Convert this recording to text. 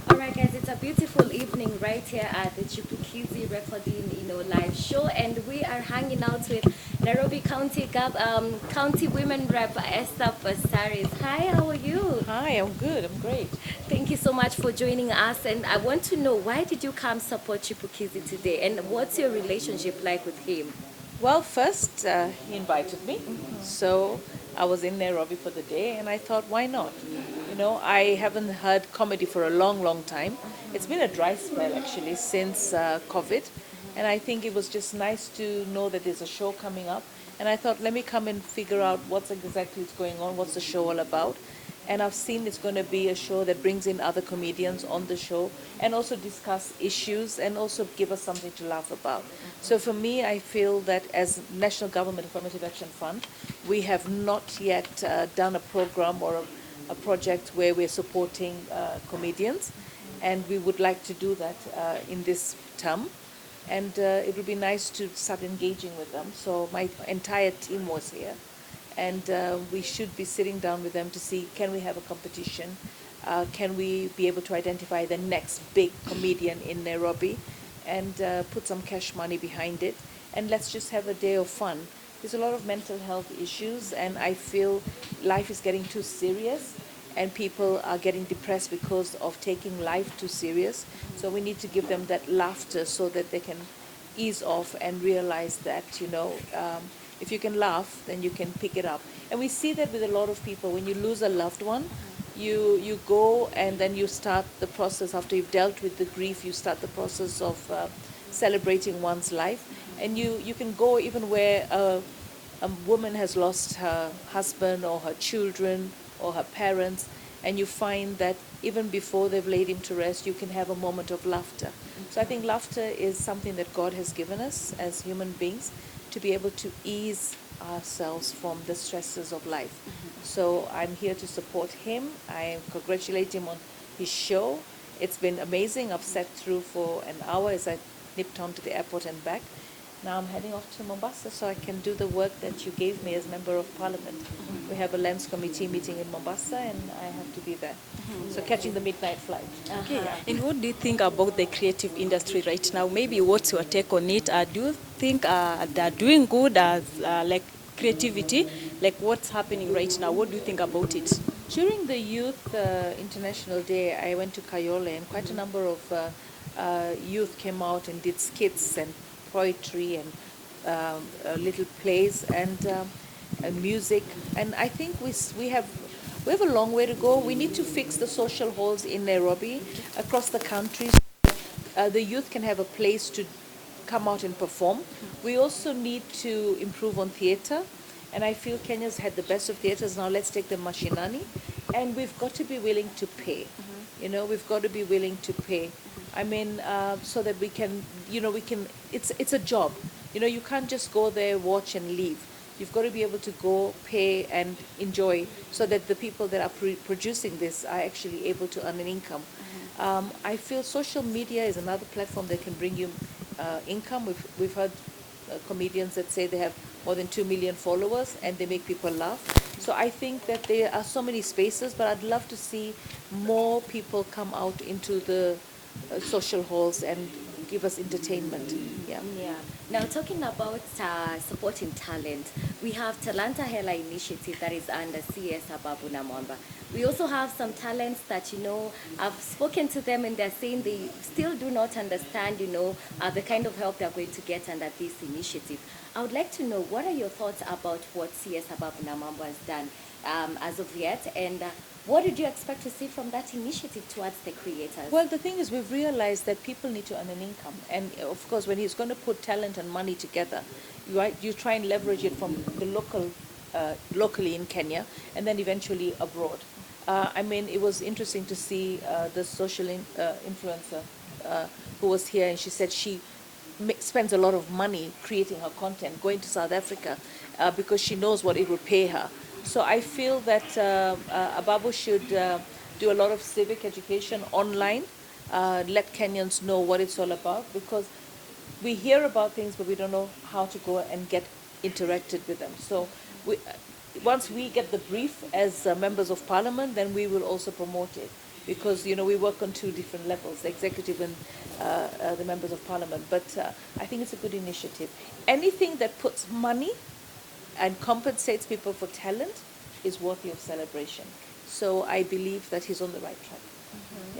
Alright guys, it's a beautiful evening right here at the Chipukizi Recording, live show, and we are hanging out with Nairobi County Women Rep Esther Passaris. Hi, how are you? Hi, I'm good. I'm great. Thank you so much for joining us, and I want to know, why did you come support Chipukizi today, and what's your relationship like with him? Well, first, he invited me. So I was in Nairobi for the day and I thought, why not? I haven't heard comedy for a long, long time. It's been a dry spell actually since COVID. And I think it was just nice to know that there's a show coming up. And I thought, let me come and figure out what's exactly is going on, what's the show all about. And I've seen it's going to be a show that brings in other comedians on the show and also discuss issues and also give us something to laugh about. So for me, I feel that as National Government Affirmative Action Fund, we have not yet done a program or a project where we're supporting comedians, and we would like to do that in this term. And it would be nice to start engaging with them. So my entire team was here, and we should be sitting down with them to see, can we have a competition, can we be able to identify the next big comedian in Nairobi, and put some cash money behind it, and let's just have a day of fun. There's a lot of mental health issues, and I feel life is getting too serious and people are getting depressed because of taking life too serious. So we need to give them that laughter so that they can ease off and realize that, if you can laugh, then you can pick it up. And we see that with a lot of people. When you lose a loved one, you go and then you start the process. After you've dealt with the grief, you start the process of celebrating one's life. And you can go even where a woman has lost her husband or her children or her parents, and you find that even before they've laid him to rest, you can have a moment of laughter. So I think laughter is something that God has given us as human beings to be able to ease ourselves from the stresses of life. So I'm here to support him. I congratulate him on his show. It's been amazing. I've sat through for an hour as I nipped on to the airport and back. Now I'm heading off to Mombasa so I can do the work that you gave me as Member of Parliament. We have a Lands Committee meeting in Mombasa and I have to be there. So catching the midnight flight. Okay. Uh-huh. And what do you think about the creative industry right now? Maybe what's your take on it? Do you think they're doing good as like creativity? Like what's happening right now? What do you think about it? During the Youth International Day, I went to Kayole and quite a number of youth came out and did skits and poetry and little plays and music. And I think we have a long way to go. We need to fix the social halls in Nairobi, across the country, so the youth can have a place to come out and perform. We also need to improve on theatre, and I feel Kenya's had the best of theatres. Now let's take the mashinani, and we've got to be willing to pay. We've got to be willing to pay. I mean, so that we can, we can. It's a job. You can't just go there, watch, and leave. You've got to be able to go, pay, and enjoy, so that the people that are producing this are actually able to earn an income. I feel social media is another platform that can bring you income. We've heard comedians that say they have more than 2 million followers and they make people laugh. So I think that there are so many spaces, but I'd love to see more people come out into the social halls and give us entertainment. Yeah. Yeah. Now, talking about supporting talent, we have Talanta Hela initiative that is under CS Ababu Namwamba. We also have some talents that, I've spoken to them and they're saying they still do not understand, the kind of help they're going to get under this initiative. I would like to know, what are your thoughts about what CS Ababu Namwamba has done as of yet, and what did you expect to see from that initiative towards the creators? Well, the thing is, we've realized that people need to earn an income. And of course, when he's going to put talent and money together, you try and leverage it from the locally in Kenya, and then eventually abroad. I mean, it was interesting to see the social influencer who was here, and she said she spends a lot of money creating her content, going to South Africa, because she knows what it would pay her. So I feel that Ababu should do a lot of civic education online, let Kenyans know what it's all about, because we hear about things, but we don't know how to go and get interacted with them. So once we get the brief as members of parliament, then we will also promote it. because we work on two different levels, the executive and the members of parliament. But I think it's a good initiative. Anything that puts money and compensates people for talent is worthy of celebration. So I believe that he's on the right track. Yeah.